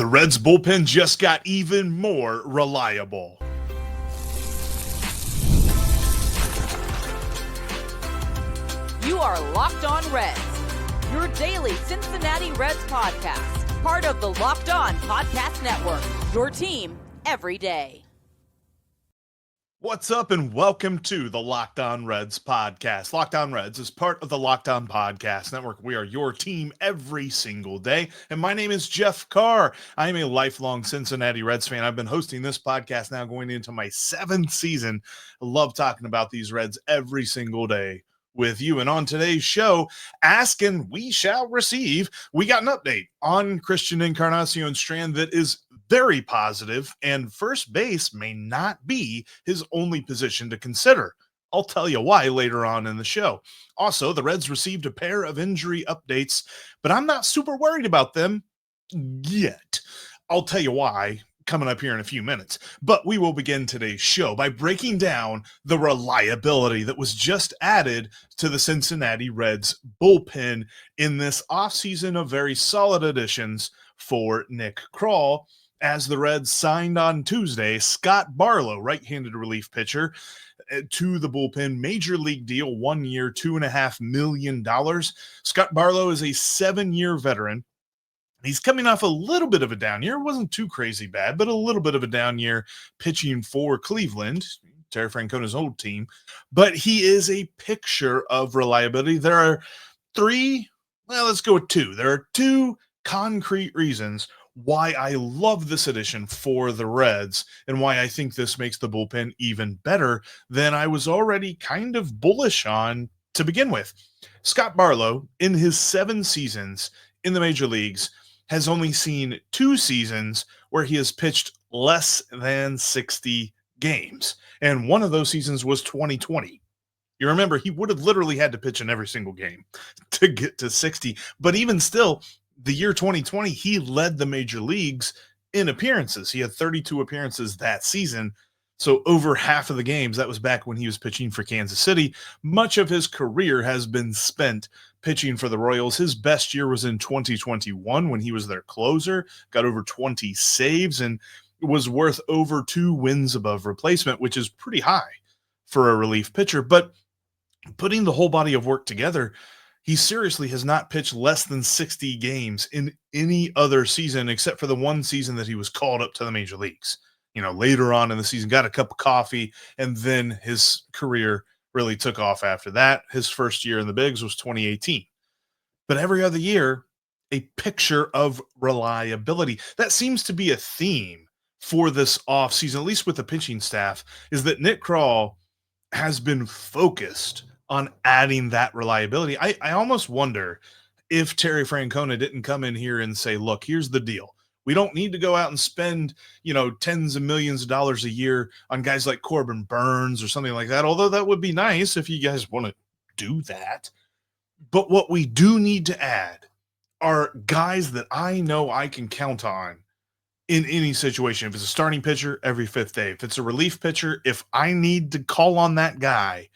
The Reds bullpen just got even more reliable. You are Locked On Reds, your daily Cincinnati Reds podcast, part of the Locked On Podcast Network, your team every day. What's up and welcome to the Locked On Reds podcast. Locked On Reds is part of the Locked On Podcast Network. We are your team every single day. And my name is Jeff Carr. I am a lifelong Cincinnati Reds fan. I've been hosting this podcast now going into my 7th season. I love talking about these Reds every single day with you. And on today's show, Ask and We Shall Receive, we got an update on Christian Encarnacion-Strand that is very positive, and first base may not be his only position to consider. I'll tell you why later on in the show. Also, the Reds received a pair of injury updates, but I'm not super worried about them yet. I'll tell you why coming up here in a few minutes. But we will begin today's show by breaking down the reliability that was just added to the Cincinnati Reds bullpen in this offseason of very solid additions for Nick Krall, as the Reds signed on Tuesday Scott Barlow, right-handed relief pitcher, to the bullpen. Major league deal, 1 year, $2.5 million. Scott Barlow is a 7-year veteran. He's coming off a little bit of a down year. It wasn't too crazy bad, but a little bit of a down year pitching for Cleveland, Terry Francona's old team. But he is a picture of reliability. There are let's go with two. There are two concrete reasons why I love this addition for the Reds and why I think this makes the bullpen even better than I was already kind of bullish on to begin with. Scott Barlow, in his 7 seasons in the major leagues, has only seen 2 seasons where he has pitched less than 60 games. And one of those seasons was 2020. You remember, he would have literally had to pitch in every single game to get to 60. But even still, the year 2020, he led the major leagues in appearances. He had 32 appearances that season. So over half of the games, that was back when he was pitching for Kansas City. Much of his career has been spent pitching for the Royals. His best year was in 2021 when he was their closer, got over 20 saves, and was worth over 2 wins above replacement, which is pretty high for a relief pitcher. But putting the whole body of work together, he seriously has not pitched less than 60 games in any other season except for the one season that he was called up to the major leagues. You know, later on in the season, got a cup of coffee, and then his career really took off after that. His first year in the bigs was 2018. But every other year, a picture of reliability. That seems to be a theme for this offseason, at least with the pitching staff, is that Nick Krall has been focused on adding that reliability. I almost wonder if Terry Francona didn't come in here and say, look, here's the deal. We don't need to go out and spend, tens of millions of dollars a year on guys like Corbin Burns or something like that, although that would be nice if you guys want to do that. But what we do need to add are guys that I know I can count on in any situation. If it's a starting pitcher, every 5th day. If it's a relief pitcher, if I need to call on that guy,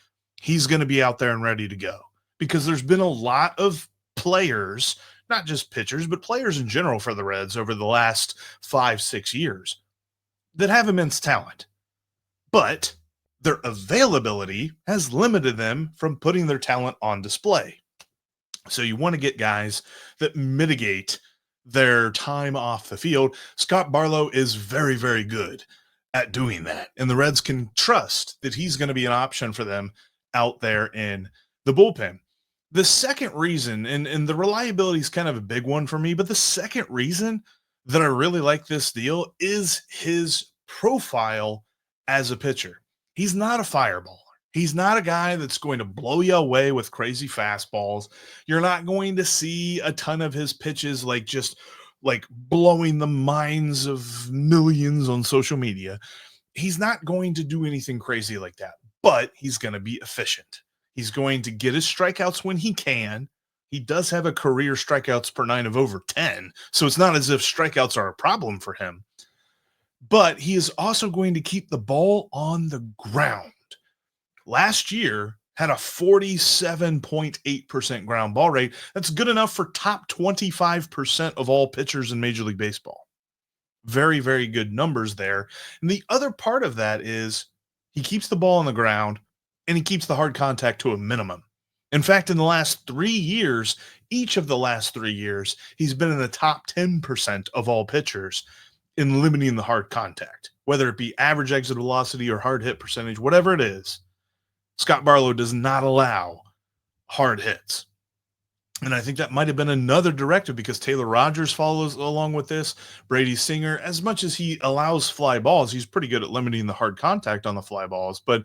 he's going to be out there and ready to go, because there's been a lot of players, not just pitchers, but players in general for the Reds over the last 5-6 years that have immense talent, but their availability has limited them from putting their talent on display. So you want to get guys that mitigate their time off the field. Scott Barlow is very, very good at doing that, and the Reds can trust that he's going to be an option for them out there in the bullpen. The second reason, and the reliability is kind of a big one for me, but the second reason that I really like this deal is his profile as a pitcher. He's not a fireballer. He's not a guy that's going to blow you away with crazy fastballs. You're not going to see a ton of his pitches just blowing the minds of millions on social media. He's not going to do anything crazy like that, but he's going to be efficient. He's going to get his strikeouts when he can. He does have a career strikeouts per 9 of over 10, so it's not as if strikeouts are a problem for him. But he is also going to keep the ball on the ground. Last year, had a 47.8% ground ball rate. That's good enough for top 25% of all pitchers in Major League Baseball. Very, very good numbers there. And the other part of that is he keeps the ball on the ground and he keeps the hard contact to a minimum. In fact, in the last 3 years, each of the last 3 years, he's been in the top 10% of all pitchers in limiting the hard contact, whether it be average exit velocity or hard hit percentage, whatever it is. Scott Barlow does not allow hard hits. And I think that might have been another directive because Taylor Rogers follows along with this. Brady Singer, as much as he allows fly balls, he's pretty good at limiting the hard contact on the fly balls. But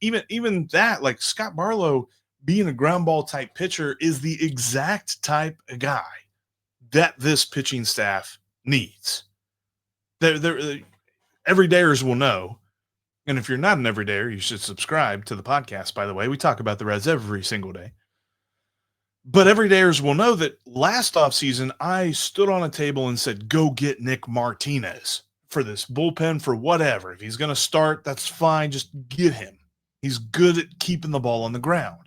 even that, like Scott Barlow being a ground ball type pitcher is the exact type of guy that this pitching staff needs. They're everydayers will know. And if you're not an everydayer, you should subscribe to the podcast, by the way. We talk about the Reds every single day. But everydayers will know that last offseason, I stood on a table and said, go get Nick Martinez for this bullpen, for whatever. If he's going to start, that's fine. Just get him. He's good at keeping the ball on the ground.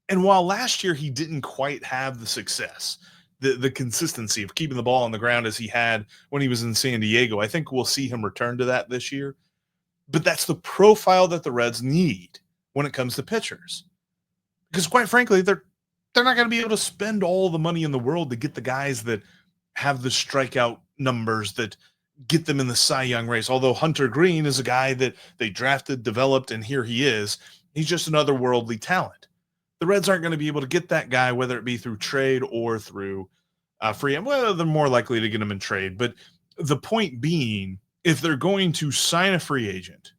And while last year he didn't quite have the success, the consistency of keeping the ball on the ground as he had when he was in San Diego, I think we'll see him return to that this year. But that's the profile that the Reds need when it comes to pitchers. Because quite frankly, they're not going to be able to spend all the money in the world to get the guys that have the strikeout numbers that get them in the Cy Young race. Although Hunter Green is a guy that they drafted, developed, and here he is. He's just an otherworldly talent. The Reds aren't going to be able to get that guy, whether it be through trade or through free. Well, they're more likely to get him in trade. But the point being, if they're going to sign a free agent,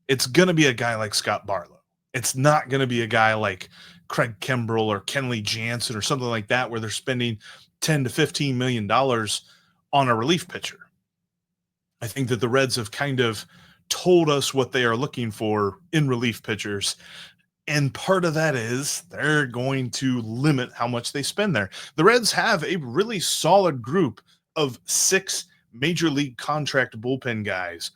it's going to be a guy like Scott Barlow. It's not going to be a guy like Craig Kimbrell or Kenley Jansen or something like that, where they're spending $10 to $15 million on a relief pitcher. I think that the Reds have kind of told us what they are looking for in relief pitchers. And part of that is they're going to limit how much they spend there. The Reds have a really solid group of 6 major league contract bullpen guys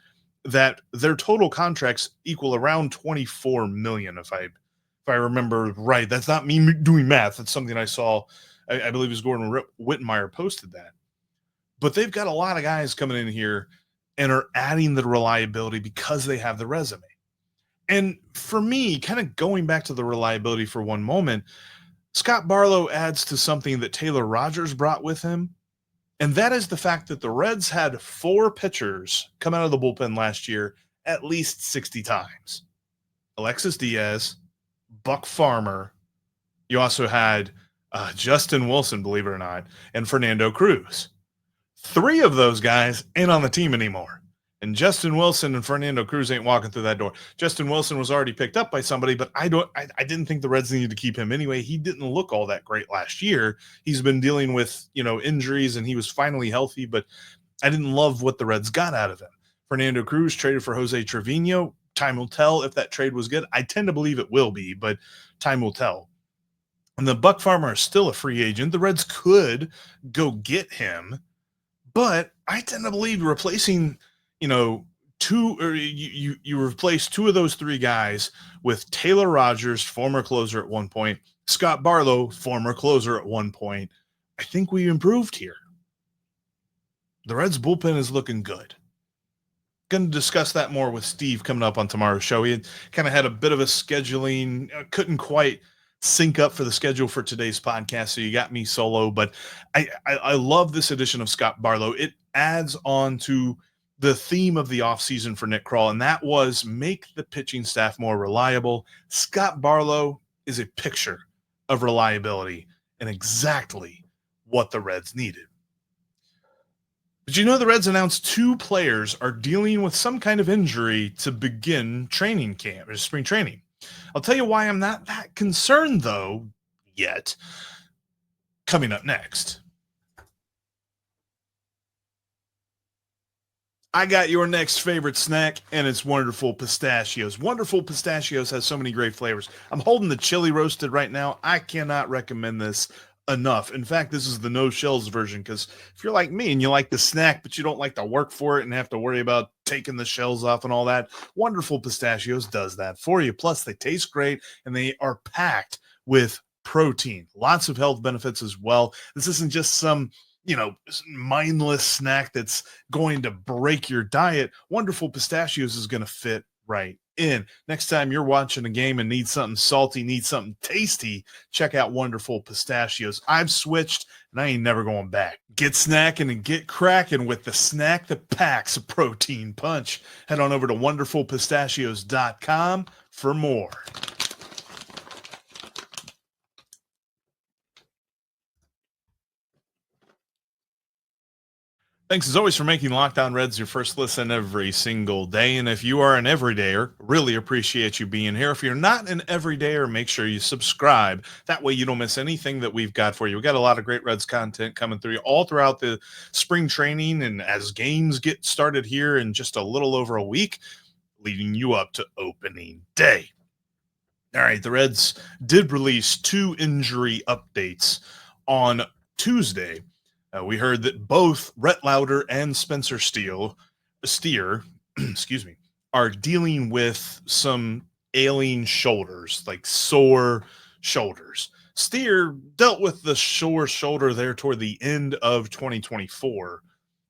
that their total contracts equal around $24 million, if I remember right. That's not me doing math. That's something I saw. I believe it was Gordon Wittenmeyer posted that. But they've got a lot of guys coming in here and are adding the reliability because they have the resume. And for me, kind of going back to the reliability for one moment, Scott Barlow adds to something that Taylor Rogers brought with him. And that is the fact that the Reds had 4 pitchers come out of the bullpen last year at least 60 times. Alexis Diaz, Buck Farmer. You also had Justin Wilson, believe it or not, and Fernando Cruz. 3 of those guys ain't on the team anymore. And Justin Wilson and Fernando Cruz ain't walking through that door. Justin Wilson was already picked up by somebody, but I didn't think the Reds needed to keep him anyway. He didn't look all that great last year. He's been dealing with, injuries, and he was finally healthy, but I didn't love what the Reds got out of him. Fernando Cruz traded for Jose Trevino. Time will tell if that trade was good. I tend to believe it will be, but time will tell. And the Buck Farmer is still a free agent. The Reds could go get him, but I tend to believe replacing – you replace 2 of those 3 guys with Taylor Rogers, former closer at one point, Scott Barlow, former closer at one point. I think we improved here. The Reds bullpen is looking good. Going to discuss that more with Steve coming up on tomorrow's show. He kind of had a bit of a scheduling, couldn't quite sync up for the schedule for today's podcast, so you got me solo. But I love this edition of Scott Barlow. It adds on to the theme of the offseason for Nick Krall, and that was make the pitching staff more reliable. Scott Barlow is a picture of reliability and exactly what the Reds needed. But the Reds announced 2 players are dealing with some kind of injury to begin training camp or spring training. I'll tell you why I'm not that concerned, though, yet. Coming up next. I got your next favorite snack, and it's Wonderful Pistachios. Wonderful Pistachios has so many great flavors. I'm holding the chili roasted right now. I cannot recommend this enough. In fact, this is the no shells version, because if you're like me and you like the snack, but you don't like to work for it and have to worry about taking the shells off and all that, Wonderful Pistachios does that for you. Plus, they taste great, and they are packed with protein. Lots of health benefits as well. This isn't just some mindless snack that's going to break your diet, Wonderful Pistachios is going to fit right in. Next time you're watching a game and need something salty, need something tasty, check out Wonderful Pistachios. I've switched and I ain't never going back. Get snacking and get cracking with the snack that packs a protein punch. Head on over to wonderfulpistachios.com for more. Thanks as always for making Locked On Reds your first listen every single day. And if you are an everydayer, really appreciate you being here. If you're not an everydayer, make sure you subscribe. That way you don't miss anything that we've got for you. We've got a lot of great Reds content coming through all throughout the spring training. And as games get started here in just a little over a week, leading you up to opening day. All right, the Reds did release 2 injury updates on Tuesday. We heard that both Rhett Lowder and Spencer Steer, are dealing with some ailing shoulders, like sore shoulders. Steer dealt with the sore shoulder there toward the end of 2024.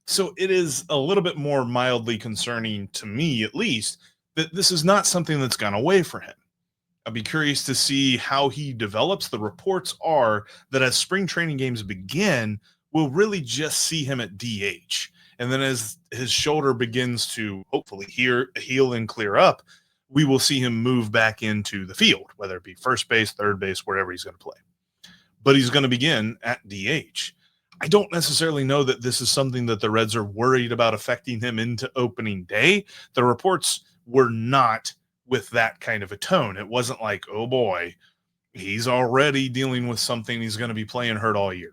So it is a little bit more mildly concerning to me, at least, that this is not something that's gone away for him. I'll be curious to see how he develops. The reports are that as spring training games begin, we'll really just see him at DH. And then as his shoulder begins to hopefully heal and clear up, we will see him move back into the field, whether it be first base, third base, wherever he's going to play. But he's going to begin at DH. I don't necessarily know that this is something that the Reds are worried about affecting him into opening day. The reports were not with that kind of a tone. It wasn't like, oh boy, he's already dealing with something. He's going to be playing hurt all year.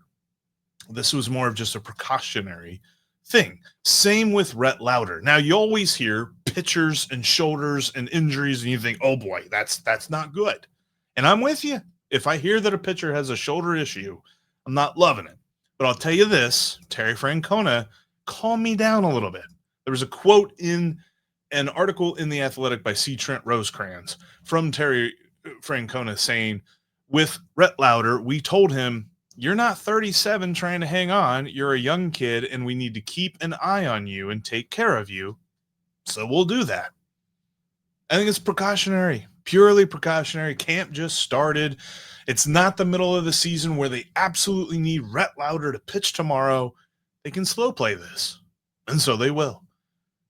This was more of just a precautionary thing. Same with Rhett Lowder. Now, you always hear pitchers and shoulders and injuries, and you think, oh boy, that's not good. And I'm with you. If I hear that a pitcher has a shoulder issue, I'm not loving it. But I'll tell you this, Terry Francona, calm me down a little bit. There was a quote in an article in The Athletic by C. Trent Rosecrans from Terry Francona saying, with Rhett Lowder, we told him, you're not 37 trying to hang on. You're a young kid, and we need to keep an eye on you and take care of you. So we'll do that. I think it's precautionary, purely precautionary. Camp just started. It's not the middle of the season where they absolutely need Rhett Lowder to pitch tomorrow. They can slow play this, and so they will.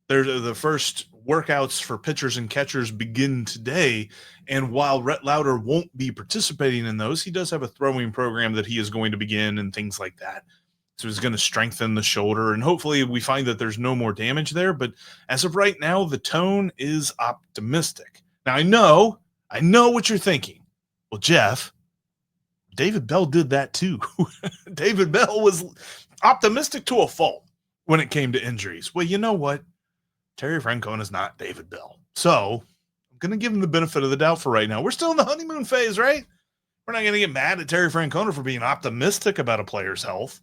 The first workouts for pitchers and catchers begin today, and while Rhett Lowder won't be participating in those, he does have a throwing program that he is going to begin and things like that. So he's going to strengthen the shoulder, and hopefully we find that there's no more damage there. But as of right now, the tone is optimistic. Now, I know what you're thinking. Well, Jeff, David Bell did that too. David Bell was optimistic to a fault when it came to injuries. Well, you know what? Terry Francona is not David Bell. So I'm going to give him the benefit of the doubt for right now. We're still in the honeymoon phase, right? We're not going to get mad at Terry Francona for being optimistic about a player's health.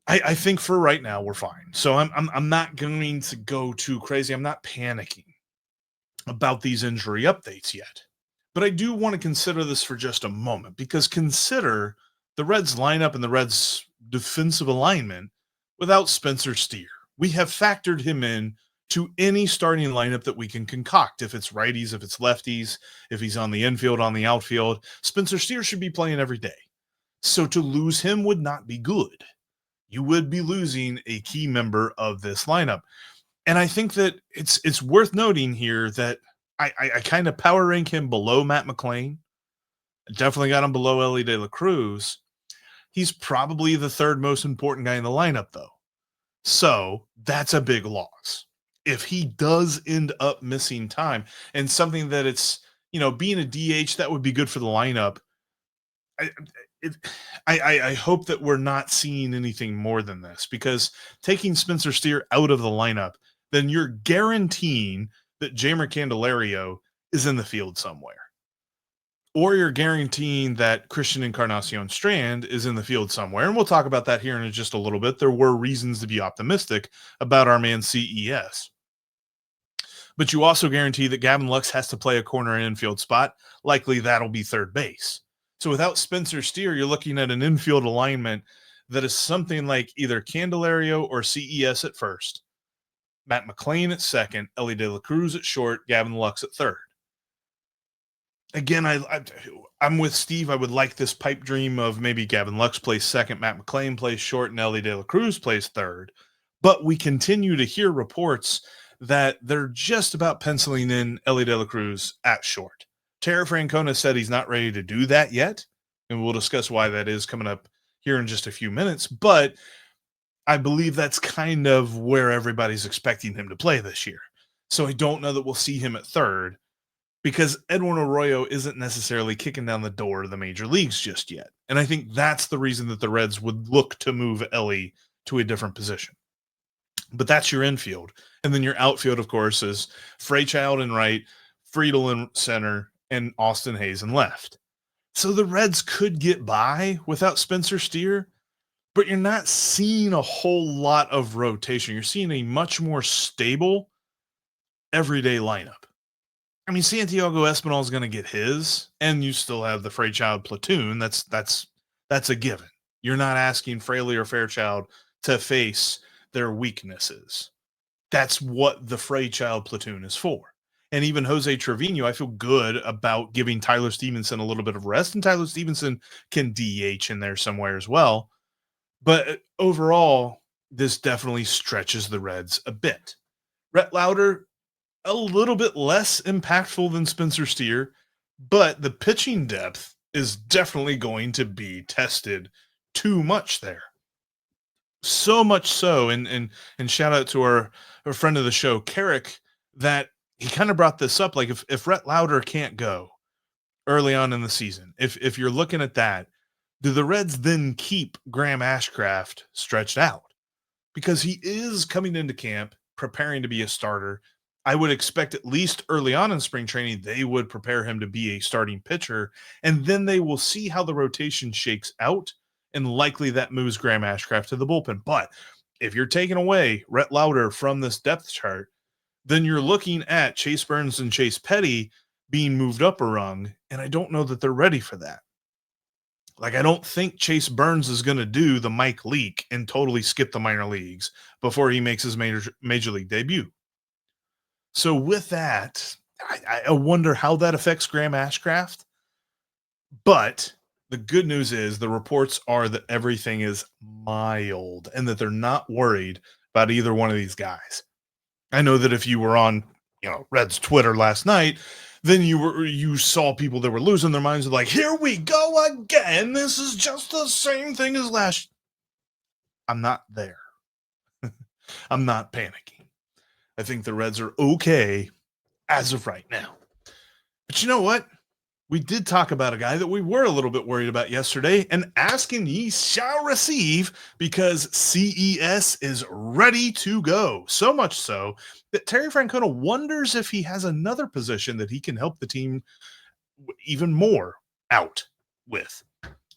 I think for right now, we're fine. So I'm not going to go too crazy. I'm not panicking about these injury updates yet. But I do want to consider this for just a moment, because consider the Reds lineup and the Reds defensive alignment without Spencer Steer. We have factored him in to any starting lineup that we can concoct. If it's righties, if it's lefties, if he's on the infield, on the outfield, Spencer Steer should be playing every day. So to lose him would not be good. You would be losing a key member of this lineup. And I think that it's worth noting here that I kind of power rank him below Matt McLain. I definitely got him below Elly De La Cruz. He's probably the third most important guy in the lineup, though. So that's a big loss. If he does end up missing time, and something that it's, being a DH, that would be good for the lineup. I hope that we're not seeing anything more than this, because taking Spencer Steer out of the lineup, then you're guaranteeing that Jeimer Candelario is in the field somewhere. Or you're guaranteeing that Christian Encarnacion-Strand is in the field somewhere. And we'll talk about that here in just a little bit. There were reasons to be optimistic about our man CES. But you also guarantee that Gavin Lux has to play a corner and infield spot. Likely that'll be third base. So without Spencer Steer, you're looking at an infield alignment that is something like either Candelario or CES at first, Matt McLain at second, Elly De La Cruz at short, Gavin Lux at third. Again, I'm with Steve. I would like this pipe dream of maybe Gavin Lux plays second, Matt McLain plays short, and Elly De La Cruz plays third. But we continue to hear reports that they're just about penciling in Elly De La Cruz at short. Terry Francona said he's not ready to do that yet, and we'll discuss why that is coming up here in just a few minutes. But I believe that's kind of where everybody's expecting him to play this year. So I don't know that we'll see him at third, because Edwin Arroyo isn't necessarily kicking down the door of the major leagues just yet. And I think that's the reason that the Reds would look to move Elly to a different position. But that's your infield. And then your outfield, of course, is Freychild in right, Friedel in center, and Austin Hayes in left. So the Reds could get by without Spencer Steer, but you're not seeing a whole lot of rotation. You're seeing a much more stable, everyday lineup. I mean, Santiago Espinal is going to get his, and you still have the Freychild platoon. That's a given. You're not asking Fraley or Fairchild to face their weaknesses. That's what the Freychild platoon is for. And even Jose Trevino, I feel good about giving Tyler Stevenson a little bit of rest, and Tyler Stevenson can DH in there somewhere as well. But overall, this definitely stretches the Reds a bit. Rhett Lowder, a little bit less impactful than Spencer Steer, but the pitching depth is definitely going to be tested too much there. So much so, and shout out to our friend of the show, Carrick, that he kind of brought this up. Like if Rhett Lowder can't go early on in the season, if you're looking at that, do the Reds then keep Graham Ashcraft stretched out? Because he is coming into camp preparing to be a starter. I would expect at least early on in spring training, they would prepare him to be a starting pitcher, and then they will see how the rotation shakes out, and likely that moves Graham Ashcraft to the bullpen. But if you're taking away Rhett Lowder from this depth chart, then you're looking at Chase Burns and Chase Petty being moved up a rung, and I don't know that they're ready for that. Like, I don't think Chase Burns is going to do the Mike Leake and totally skip the minor leagues before he makes his major league debut. So with that, I wonder how that affects Graham Ashcraft. But the good news is the reports are that everything is mild and that they're not worried about either one of these guys. I know that if you were on, Reds Twitter last night, then you saw people that were losing their minds, like, here we go again. This is just the same thing as last. I'm not there. I'm not panicking. I think the Reds are okay as of right now. But you know what? We did talk about a guy that we were a little bit worried about yesterday, and asking ye shall receive, because CES is ready to go. So much so that Terry Francona wonders if he has another position that he can help the team even more out with.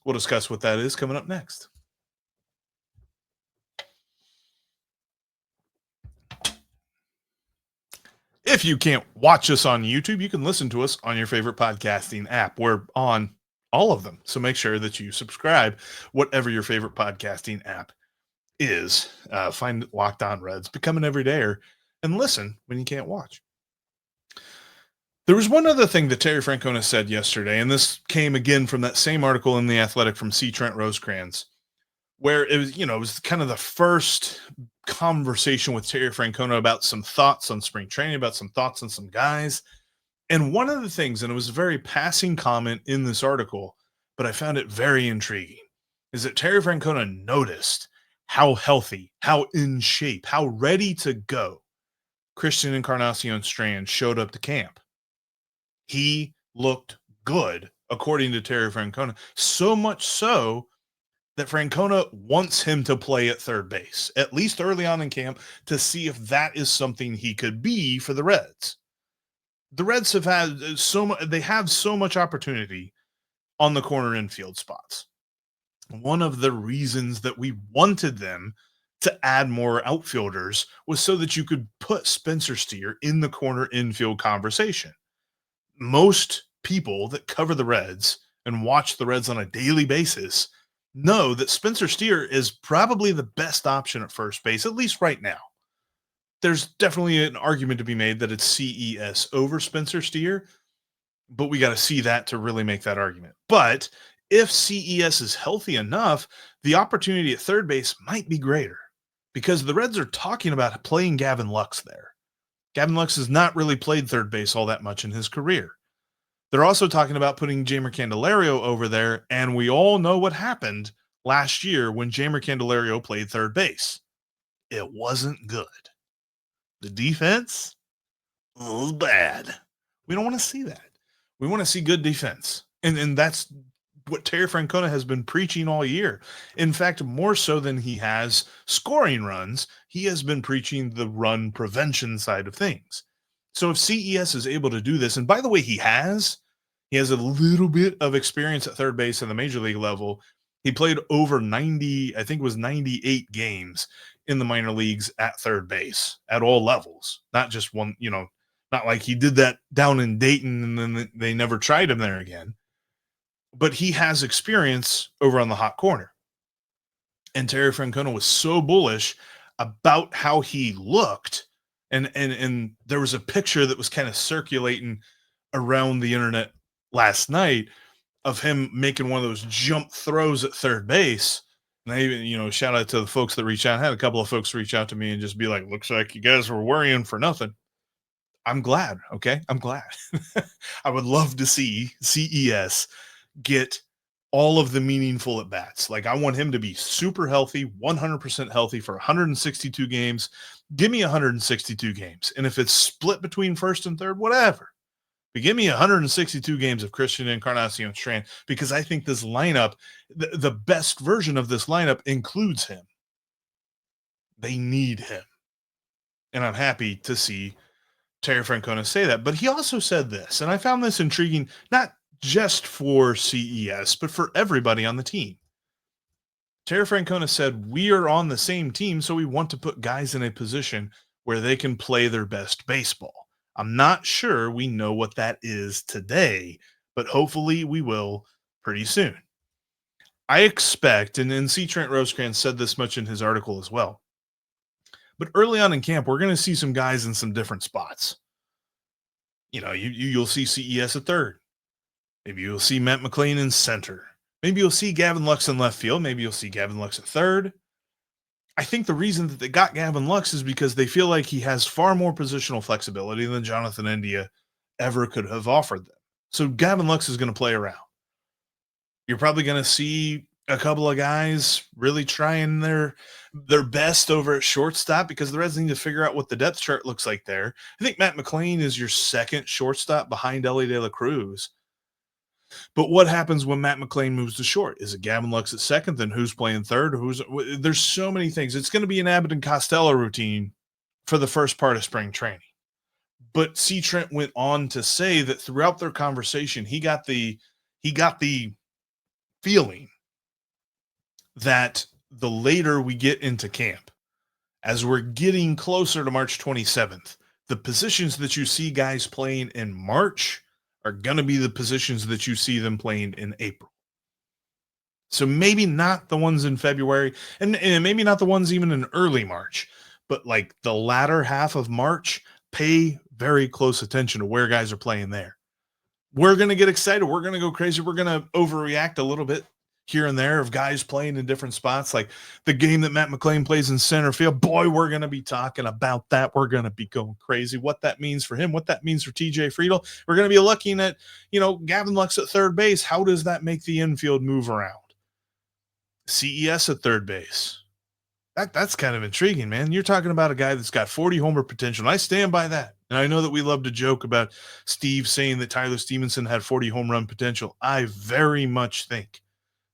We'll discuss what that is coming up next. If you can't watch us on YouTube, you can listen to us on your favorite podcasting app. We're on all of them, so make sure that you subscribe, whatever your favorite podcasting app is. Find Locked On Reds, become an everydayer, and listen when you can't watch. There was one other thing that Terry Francona said yesterday, and this came again from that same article in The Athletic from C. Trent Rosecrans, where it was, it was kind of the first conversation with Terry Francona about some thoughts on spring training, about some thoughts on some guys. And one of the things, and it was a very passing comment in this article, but I found it very intriguing, is that Terry Francona noticed how healthy, how in shape, how ready to go Christian Encarnacion-Strand showed up to camp. He looked good, according to Terry Francona, so much so that Francona wants him to play at third base, at least early on in camp, to see if that is something he could be for the Reds. The Reds have had so much opportunity on the corner infield spots. One of the reasons that we wanted them to add more outfielders was so that you could put Spencer Steer in the corner infield conversation. Most people that cover the Reds and watch the Reds on a daily basis know that Spencer Steer is probably the best option at first base, at least right now. There's definitely an argument to be made that it's CES over Spencer Steer, but we got to see that to really make that argument. But if CES is healthy enough, the opportunity at third base might be greater because the Reds are talking about playing Gavin Lux there. Gavin Lux has not really played third base all that much in his career. They're also talking about putting Jeimer Candelario over there, and we all know what happened last year when Jeimer Candelario played third base. It wasn't good. The defense was bad. We don't want to see that. We want to see good defense. And that's what Terry Francona has been preaching all year. In fact, more so than he has scoring runs, he has been preaching the run prevention side of things. So if CES is able to do this, and by the way, he has a little bit of experience at third base at the major league level. He played over 90, I think it was 98 games in the minor leagues at third base at all levels, not just one, not like he did that down in Dayton and then they never tried him there again. But he has experience over on the hot corner. And Terry Francona was so bullish about how he looked. And there was a picture that was kind of circulating around the internet last night of him making one of those jump throws at third base. And I even, shout out to the folks that reach out. I had a couple of folks reach out to me and just be like, looks like you guys were worrying for nothing. I'm glad. Okay. I'm glad. I would love to see CES get all of the meaningful at bats. Like I want him to be super healthy, 100% healthy for 162 games. Give me 162 games. And if it's split between first and third, whatever. But give me 162 games of Christian Encarnacion-Strand because I think this lineup, the best version of this lineup includes him. They need him. And I'm happy to see Terry Francona say that. But he also said this, and I found this intriguing, not just for CES, but for everybody on the team. Terry Francona said, we are on the same team, so we want to put guys in a position where they can play their best baseball. I'm not sure we know what that is today, but hopefully we will pretty soon. I expect, and C. Trent Rosecrans said this much in his article as well, but early on in camp, we're going to see some guys in some different spots. You'll see CES at third. Maybe you'll see Matt McLain in center. Maybe you'll see Gavin Lux in left field. Maybe you'll see Gavin Lux at third. I think the reason that they got Gavin Lux is because they feel like he has far more positional flexibility than Jonathan India ever could have offered them. So Gavin Lux is going to play around. You're probably going to see a couple of guys really trying their best over at shortstop because the Reds need to figure out what the depth chart looks like there. I think Matt McLain is your second shortstop behind Elly De La Cruz. But what happens when Matt McLain moves to short? Is it Gavin Lux at second? Then who's playing third? There's so many things. It's going to be an Abbott and Costello routine for the first part of spring training. But C. Trent went on to say that throughout their conversation, he got the feeling that the later we get into camp, as we're getting closer to March 27th, the positions that you see guys playing in March are going to be the positions that you see them playing in April. So maybe not the ones in February and maybe not the ones even in early March, but like the latter half of March, pay very close attention to where guys are playing there. We're going to get excited. We're going to go crazy. We're going to overreact a little bit here and there of guys playing in different spots. Like the game that Matt McLain plays in center field, boy, we're going to be talking about that. We're going to be going crazy. What that means for him, what that means for TJ Friedel. We're going to be looking at, Gavin Lux at third base. How does that make the infield move around? CES at third base. That's kind of intriguing, man. You're talking about a guy that's got 40 homer potential. And I stand by that. And I know that we love to joke about Steve saying that Tyler Stevenson had 40 home run potential. I very much think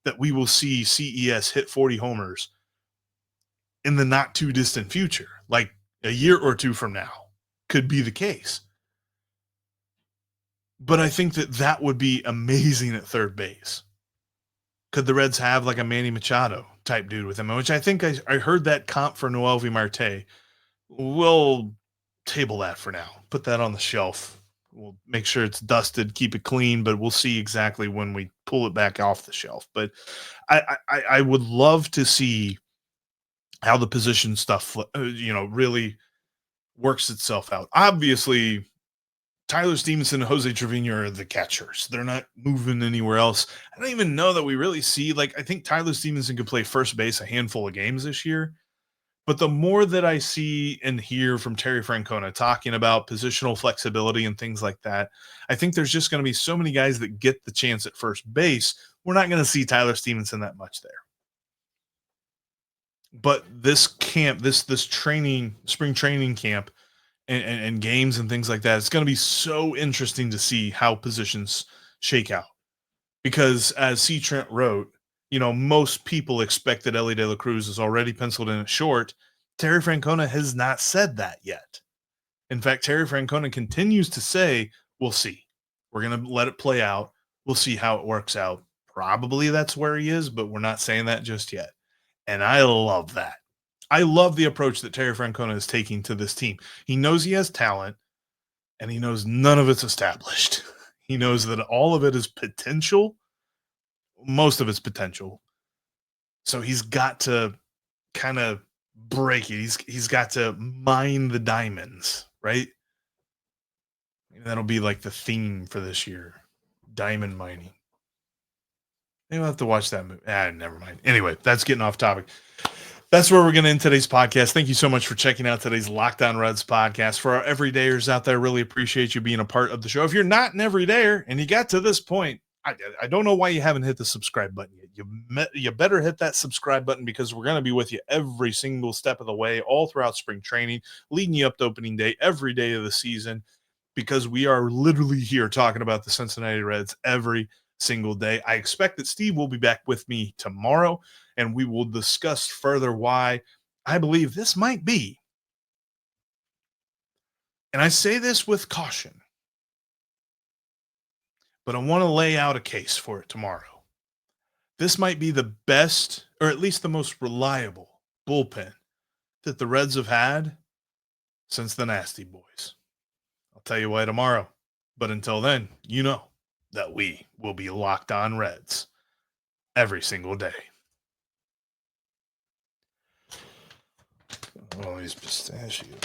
that we will see CES hit 40 homers in the not too distant future, like a year or two from now, could be the case. But I think that would be amazing at third base. Could the Reds have like a Manny Machado type dude with him? Which I think I heard that comp for Noelvi Marte. We'll table that for now. Put that on the shelf We'll make sure it's dusted, keep it clean, but we'll see exactly when we pull it back off the shelf. But I would love to see how the position stuff, really works itself out. Obviously, Tyler Stevenson and Jose Trevino are the catchers. They're not moving anywhere else. I don't even know that we really see, I think Tyler Stevenson could play first base a handful of games this year. But the more that I see and hear from Terry Francona talking about positional flexibility and things like that, I think there's just going to be so many guys that get the chance at first base. We're not going to see Tyler Stevenson that much there. But this camp, this spring training camp, and games and things like that, it's going to be so interesting to see how positions shake out. Because as C. Trent wrote, most people expect that Elly De La Cruz is already penciled in at short. Terry Francona has not said that yet. In fact, Terry Francona continues to say, we'll see. We're going to let it play out. We'll see how it works out. Probably that's where he is, but we're not saying that just yet. And I love that. I love the approach that Terry Francona is taking to this team. He knows he has talent, and he knows none of it's established. He knows that all of it is potential, most of it's potential. So he's got to kind of break it. He's got to mine the diamonds, right? That'll be like the theme for this year, diamond mining. Maybe I'll have to watch that movie. Never mind. Anyway, that's getting off topic. That's where we're going to end today's podcast. Thank you so much for checking out today's Locked On Reds podcast. For our everydayers out there, really appreciate you being a part of the show. If you're not an everydayer and you got to this point, I don't know why you haven't hit the subscribe button yet. You better hit that subscribe button, because we're going to be with you every single step of the way, all throughout spring training, leading you up to opening day, every day of the season, because we are literally here talking about the Cincinnati Reds every single day. I expect that Steve will be back with me tomorrow, and we will discuss further why I believe this might be, and I say this with caution, but I want to lay out a case for it tomorrow. This might be the best, or at least the most reliable bullpen that the Reds have had since the Nasty Boys. I'll tell you why tomorrow. But until then, you know that we will be Locked On Reds every single day. All these pistachios.